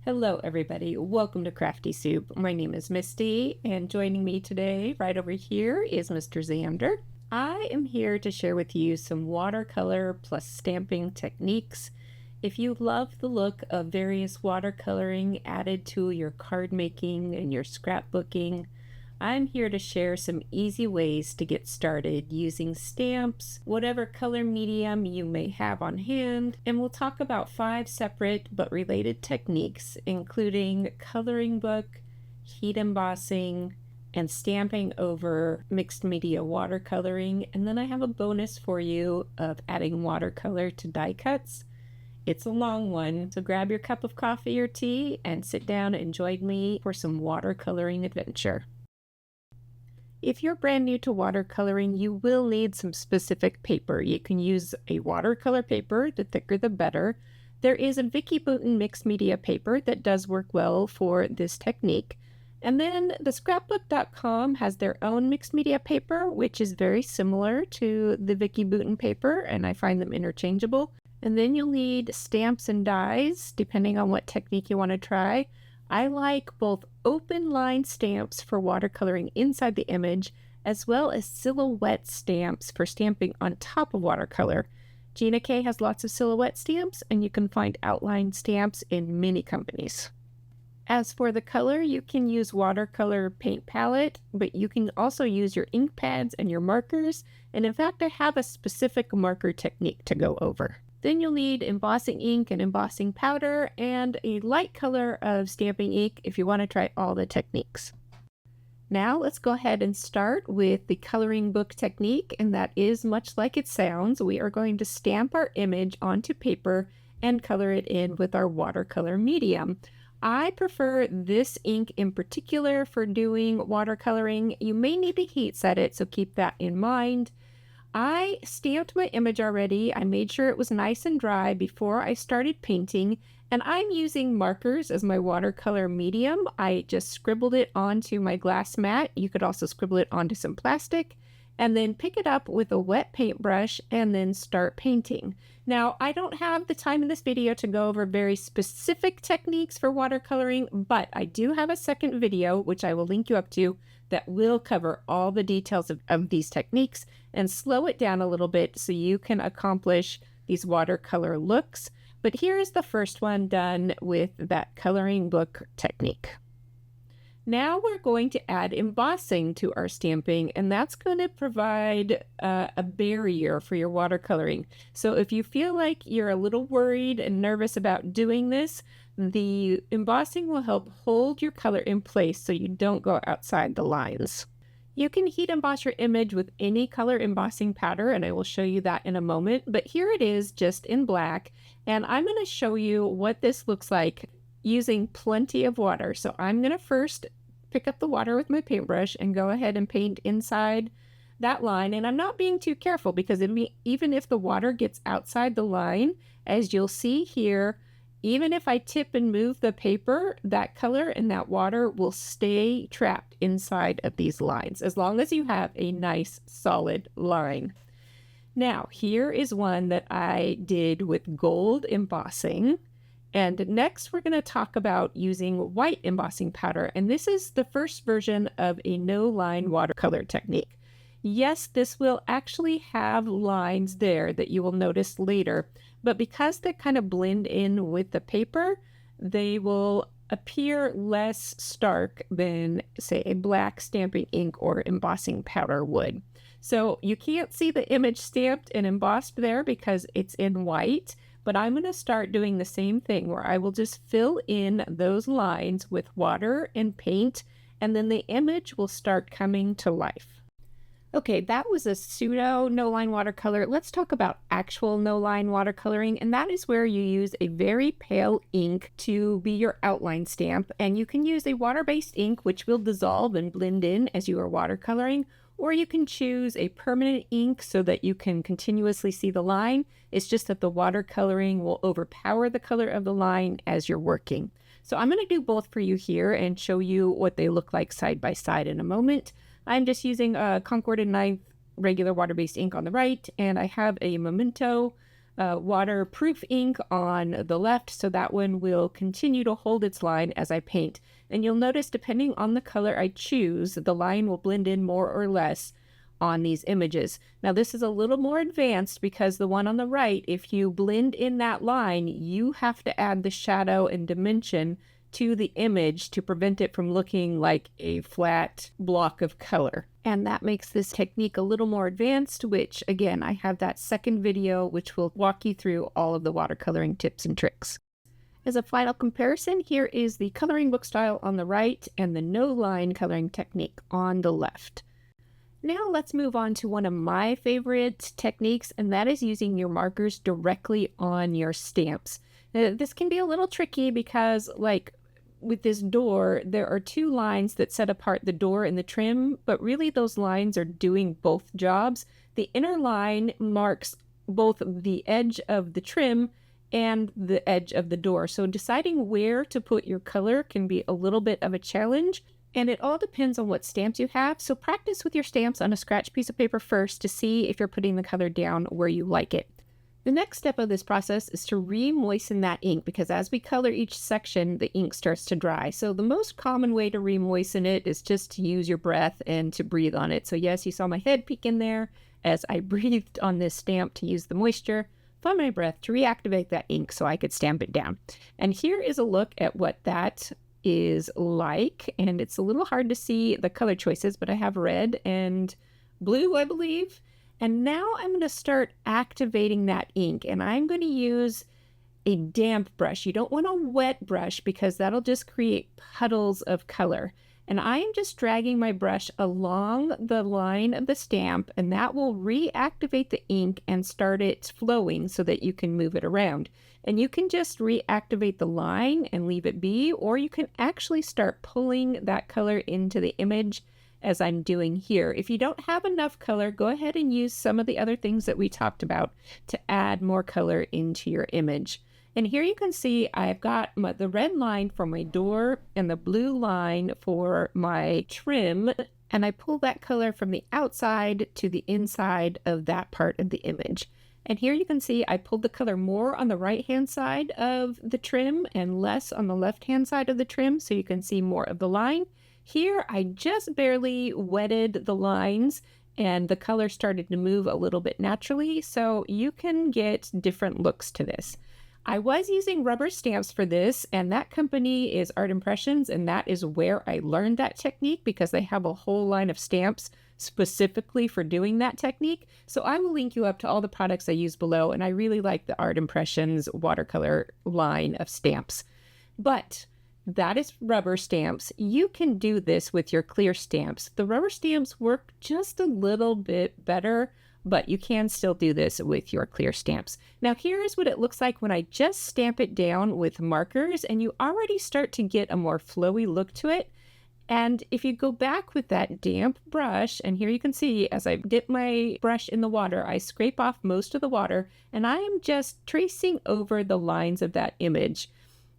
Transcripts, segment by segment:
Hello, everybody. Welcome to Crafty Soup. My name is Misty, and joining me today, right over here, is Mr. Xander. I am here to share with you some watercolor plus stamping techniques. If you love the look of various watercoloring added to your card making and your scrapbooking, I'm here to share some easy ways to get started using stamps, whatever color medium you may have on hand, and we'll talk about 5 separate but related techniques, including coloring book, heat embossing, and stamping over mixed media watercoloring. And then I have a bonus for you of adding watercolor to die cuts. It's a long one, so grab your cup of coffee or tea and sit down and join me for some watercoloring adventure. If you're brand new to watercoloring, you will need some specific paper. You can use a watercolor paper, the thicker the better. There is a Vicki Boutin mixed media paper that does work well for this technique. And then the scrapbook.com has their own mixed media paper, which is very similar to the Vicki Boutin paper, and I find them interchangeable. And then you'll need stamps and dies, depending on what technique you want to try. I like both open line stamps for watercoloring inside the image, as well as silhouette stamps for stamping on top of watercolor. Gina K has lots of silhouette stamps, and you can find outline stamps in many companies. As for the color, you can use watercolor paint palette, but you can also use your ink pads and your markers, and in fact I have a specific marker technique to go over. Then you'll need embossing ink and embossing powder and a light color of stamping ink if you want to try all the techniques. Now let's go ahead and start with the coloring book technique, and that is much like it sounds. We are going to stamp our image onto paper and color it in with our watercolor medium. I prefer this ink in particular for doing watercoloring. You may need to heat set it, so keep that in mind. I stamped my image already. I made sure it was nice and dry before I started painting, and I'm using markers as my watercolor medium. I just scribbled it onto my glass mat. You could also scribble it onto some plastic, and then pick it up with a wet paintbrush and then start painting. Now, I don't have the time in this video to go over very specific techniques for watercoloring, but I do have a second video, which I will link you up to, that will cover all the details of these techniques and slow it down a little bit so you can accomplish these watercolor looks. But here is the first one done with that coloring book technique. Now we're going to add embossing to our stamping, and that's going to provide a barrier for your watercoloring. So if you feel like you're a little worried and nervous about doing this, the embossing will help hold your color in place so you don't go outside the lines. You can heat emboss your image with any color embossing powder, and I will show you that in a moment, but here it is just in black, and I'm going to show you what this looks like using plenty of water. So I'm going to first pick up the water with my paintbrush and go ahead and paint inside that line, and I'm not being too careful because even if the water gets outside the line, as you'll see here, even if I tip and move the paper, that color and that water will stay trapped inside of these lines as long as you have a nice solid line. Now, here is one that I did with gold embossing. And next, we're going to talk about using white embossing powder. And this is the first version of a no-line watercolor technique. Yes, this will actually have lines there that you will notice later, but because they kind of blend in with the paper, they will appear less stark than, say, a black stamping ink or embossing powder would. So you can't see the image stamped and embossed there because it's in white, but I'm going to start doing the same thing where I will just fill in those lines with water and paint, and then the image will start coming to life. Okay, that was a pseudo no-line watercolor. Let's talk about actual no-line watercoloring, and that is where you use a very pale ink to be your outline stamp, and you can use a water-based ink which will dissolve and blend in as you are watercoloring, or you can choose a permanent ink so that you can continuously see the line. It's just that the watercoloring will overpower the color of the line as you're working. So I'm going to do both for you here and show you what they look like side by side in a moment. I'm just using a Concord & Ninth regular water-based ink on the right, and I have a Memento waterproof ink on the left, so that one will continue to hold its line as I paint. And you'll notice, depending on the color I choose, the line will blend in more or less on these images. Now this is a little more advanced because the one on the right, if you blend in that line, you have to add the shadow and dimension to the image to prevent it from looking like a flat block of color. And that makes this technique a little more advanced, which again, I have that second video which will walk you through all of the watercoloring tips and tricks. As a final comparison, here is the coloring book style on the right and the no line coloring technique on the left. Now let's move on to one of my favorite techniques, and that is using your markers directly on your stamps. Now, this can be a little tricky because, like with this door, there are two lines that set apart the door and the trim, but really those lines are doing both jobs. The inner line marks both the edge of the trim and the edge of the door. So deciding where to put your color can be a little bit of a challenge. And it all depends on what stamps you have, so practice with your stamps on a scratch piece of paper first to see if you're putting the color down where you like it. The next step of this process is to re-moisten that ink, because as we color each section, the ink starts to dry. So the most common way to re-moisten it is just to use your breath and to breathe on it. So yes, you saw my head peek in there as I breathed on this stamp to use the moisture from my breath to reactivate that ink so I could stamp it down. And here is a look at what that is like, and it's a little hard to see the color choices, but I have red and blue, I believe. And now I'm going to start activating that ink, and I'm going to use a damp brush. You don't want a wet brush because that'll just create puddles of color. And I am just dragging my brush along the line of the stamp, and that will reactivate the ink and start it flowing so that you can move it around. And you can just reactivate the line and leave it be, or you can actually start pulling that color into the image as I'm doing here. If you don't have enough color, go ahead and use some of the other things that we talked about to add more color into your image. And here you can see I've got the red line for my door and the blue line for my trim, and I pull that color from the outside to the inside of that part of the image. And here you can see I pulled the color more on the right-hand side of the trim and less on the left-hand side of the trim, so you can see more of the line. Here, I just barely wetted the lines and the color started to move a little bit naturally, so you can get different looks to this. I was using rubber stamps for this, and that company is Art Impressions, and that is where I learned that technique because they have a whole line of stamps specifically for doing that technique. So I will link you up to all the products I use below, and I really like the Art Impressions watercolor line of stamps. But that is rubber stamps. You can do this with your clear stamps. The rubber stamps work just a little bit better, but you can still do this with your clear stamps. Now here's what it looks like when I just stamp it down with markers, and you already start to get a more flowy look to it. And if you go back with that damp brush, and here you can see as I dip my brush in the water, I scrape off most of the water, and I am just tracing over the lines of that image.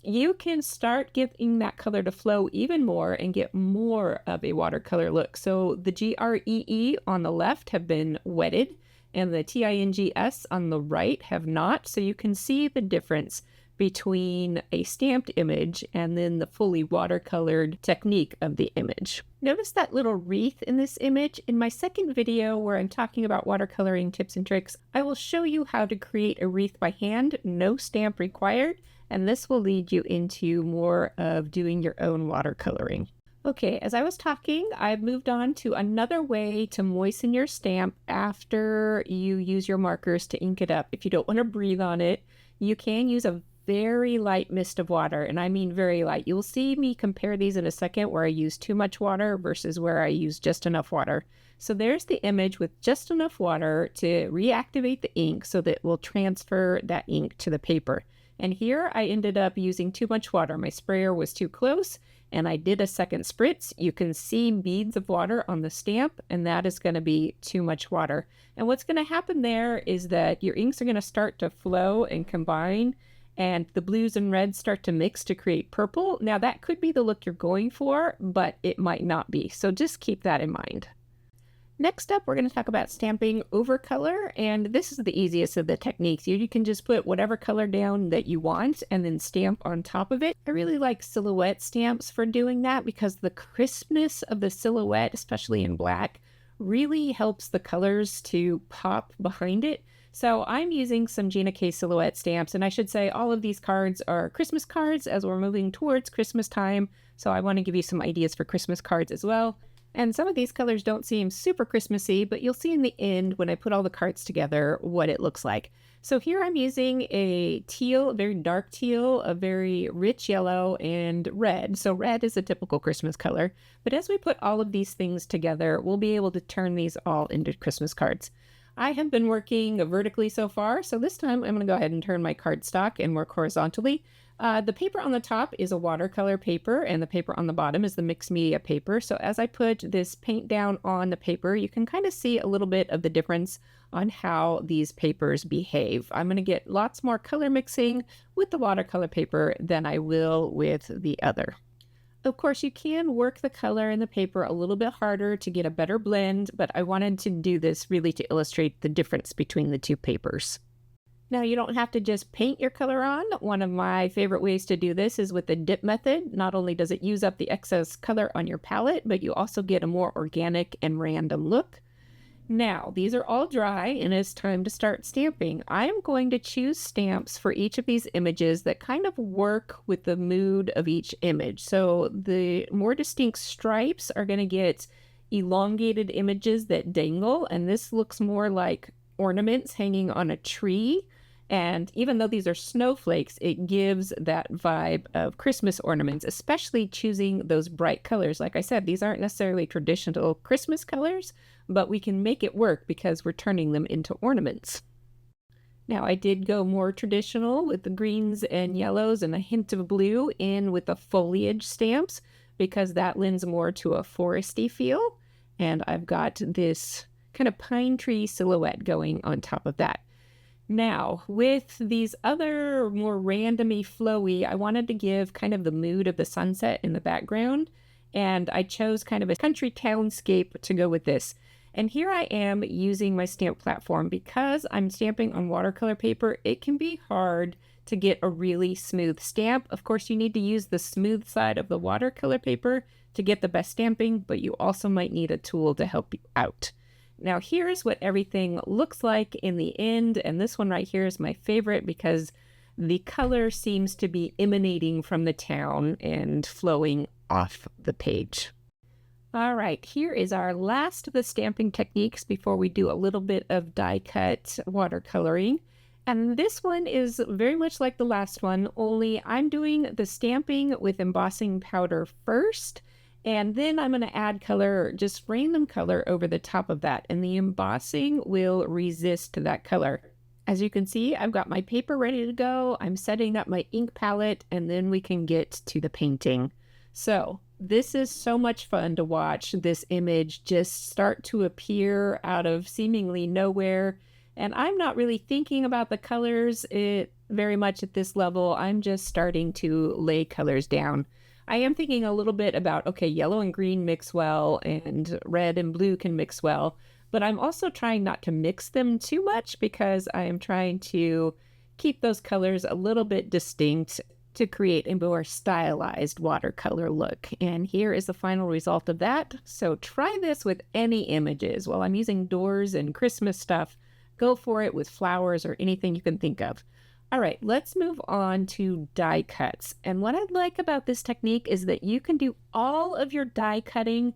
You can start getting that color to flow even more and get more of a watercolor look. So the GREE on the left have been wetted, and the TINGS on the right have not. So you can see the difference between a stamped image and then the fully watercolored technique of the image. Notice that little wreath in this image? In my second video where I'm talking about watercoloring tips and tricks, I will show you how to create a wreath by hand, no stamp required, and this will lead you into more of doing your own watercoloring. Okay, as I was talking, I've moved on to another way to moisten your stamp after you use your markers to ink it up. If you don't want to breathe on it, you can use a very light mist of water, and I mean very light. You'll see me compare these in a second where I use too much water versus where I use just enough water. So there's the image with just enough water to reactivate the ink so that it will transfer that ink to the paper. And here I ended up using too much water. My sprayer was too close, and I did a second spritz. You can see beads of water on the stamp, and that is going to be too much water. And what's going to happen there is that your inks are going to start to flow and combine, and the blues and reds start to mix to create purple. Now that could be the look you're going for, but it might not be. So just keep that in mind. Next up, we're going to talk about stamping over color, and this is the easiest of the techniques. You can just put whatever color down that you want and then stamp on top of it. I really like silhouette stamps for doing that because the crispness of the silhouette, especially in black, really helps the colors to pop behind it. So I'm using some Gina K silhouette stamps, and I should say all of these cards are Christmas cards as we're moving towards Christmas time. So I want to give you some ideas for Christmas cards as well. And some of these colors don't seem super Christmassy, but you'll see in the end when I put all the cards together what it looks like. So here I'm using a teal, a very dark teal, a very rich yellow, and red. So red is a typical Christmas color. But as we put all of these things together, we'll be able to turn these all into Christmas cards. I have been working vertically so far, so this time I'm going to go ahead and turn my cardstock and work horizontally. The paper on the top is a watercolor paper, and the paper on the bottom is the mixed media paper. So as I put this paint down on the paper, you can kind of see a little bit of the difference on how these papers behave. I'm going to get lots more color mixing with the watercolor paper than I will with the other. Of course, you can work the color in the paper a little bit harder to get a better blend, but I wanted to do this really to illustrate the difference between the two papers. Now, you don't have to just paint your color on. One of my favorite ways to do this is with the dip method. Not only does it use up the excess color on your palette, but you also get a more organic and random look. Now, these are all dry and it's time to start stamping. I'm going to choose stamps for each of these images that kind of work with the mood of each image. So the more distinct stripes are going to get elongated images that dangle, and this looks more like ornaments hanging on a tree. And even though these are snowflakes, it gives that vibe of Christmas ornaments, especially choosing those bright colors. Like I said, these aren't necessarily traditional Christmas colors, but we can make it work because we're turning them into ornaments. Now, I did go more traditional with the greens and yellows and a hint of blue in with the foliage stamps because that lends more to a foresty feel. And I've got this kind of pine tree silhouette going on top of that. Now, with these other more randomy flowy, I wanted to give kind of the mood of the sunset in the background, and I chose kind of a country townscape to go with this. And here I am using my stamp platform. Because I'm stamping on watercolor paper, it can be hard to get a really smooth stamp. Of course, you need to use the smooth side of the watercolor paper to get the best stamping, but you also might need a tool to help you out. Now here's what everything looks like in the end, and this one right here is my favorite because the color seems to be emanating from the town and flowing off the page. All right, here is our last of the stamping techniques before we do a little bit of die cut watercoloring. And this one is very much like the last one, only I'm doing the stamping with embossing powder first. And then I'm going to add color, just random color over the top of that. And the embossing will resist that color. As you can see, I've got my paper ready to go. I'm setting up my ink palette, and then we can get to the painting. So this is so much fun to watch this image just start to appear out of seemingly nowhere. And I'm not really thinking about the colors very much at this level. I'm just starting to lay colors down. I am thinking a little bit about, okay, yellow and green mix well, and red and blue can mix well, but I'm also trying not to mix them too much because I am trying to keep those colors a little bit distinct to create a more stylized watercolor look. And here is the final result of that. So try this with any images. While I'm using doors and Christmas stuff, go for it with flowers or anything you can think of. All right, let's move on to die cuts. And what I like about this technique is that you can do all of your die cutting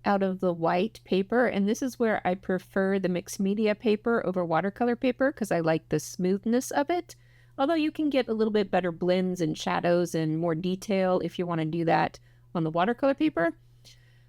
out of the white paper. And this is where I prefer the mixed media paper over watercolor paper because I like the smoothness of it. Although you can get a little bit better blends and shadows and more detail if you want to do that on the watercolor paper.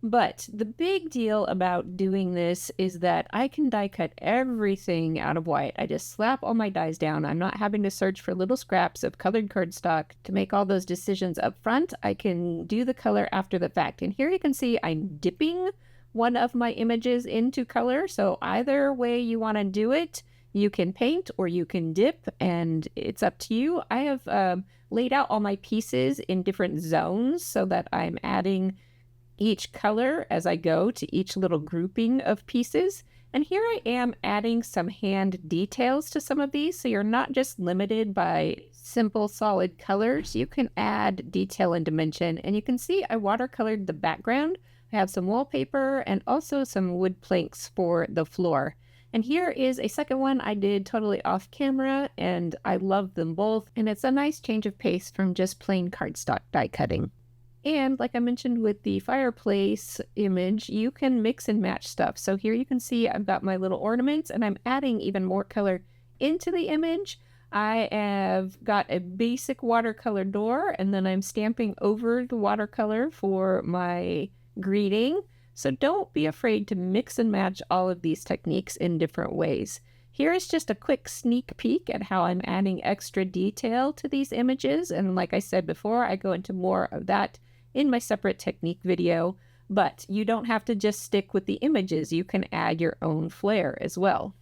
But the big deal about doing this is that I can die cut everything out of white. I just slap all my dies down. I'm not having to search for little scraps of colored cardstock to make all those decisions up front. I can do the color after the fact. And here you can see I'm dipping one of my images into color. So either way you want to do it, you can paint or you can dip, and it's up to you. I have laid out all my pieces in different zones so that I'm adding each color as I go to each little grouping of pieces. And here I am adding some hand details to some of these, so you're not just limited by simple solid colors. You can add detail and dimension, and you can see I watercolored the background. I have some wallpaper and also some wood planks for the floor. And here is a second one I did totally off camera, and I love them both, and it's a nice change of pace from just plain cardstock die cutting. And like I mentioned with the fireplace image, you can mix and match stuff. So here you can see I've got my little ornaments and I'm adding even more color into the image. I have got a basic watercolor door, and then I'm stamping over the watercolor for my greeting. So don't be afraid to mix and match all of these techniques in different ways. Here is just a quick sneak peek at how I'm adding extra detail to these images. And like I said before, I go into more of that in my separate technique video, but you don't have to just stick with the images. You can add your own flair as well.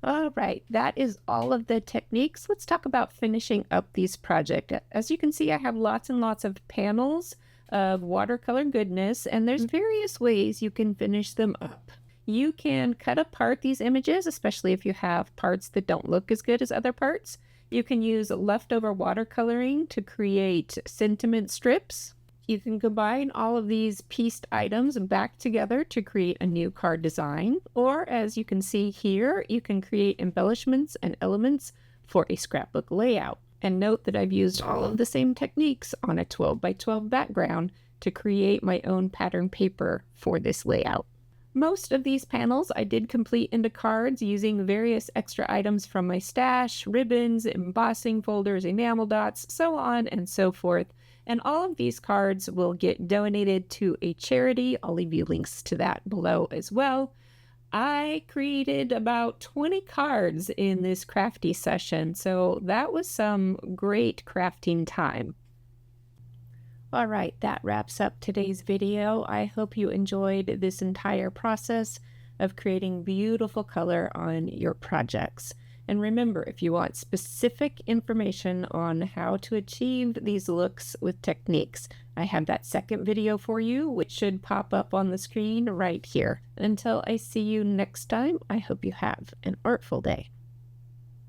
All right, that is all of the techniques. Let's talk about finishing up these projects. As you can see, I have lots and lots of panels of watercolor goodness, and there's various ways you can finish them up. You can cut apart these images, especially if you have parts that don't look as good as other parts. You can use leftover watercoloring to create sentiment strips. You can combine all of these pieced items back together to create a new card design. Or as you can see here, you can create embellishments and elements for a scrapbook layout. And note that I've used all of the same techniques on a 12 by 12 background to create my own pattern paper for this layout. Most of these panels I did complete into cards using various extra items from my stash, ribbons, embossing folders, enamel dots, so on and so forth. And all of these cards will get donated to a charity. I'll leave you links to that below as well. I created about 20 cards in this crafty session, so that was some great crafting time. All right, that wraps up today's video. I hope you enjoyed this entire process of creating beautiful color on your projects. And remember, if you want specific information on how to achieve these looks with techniques, I have that second video for you, which should pop up on the screen right here. Until I see you next time, I hope you have an artful day.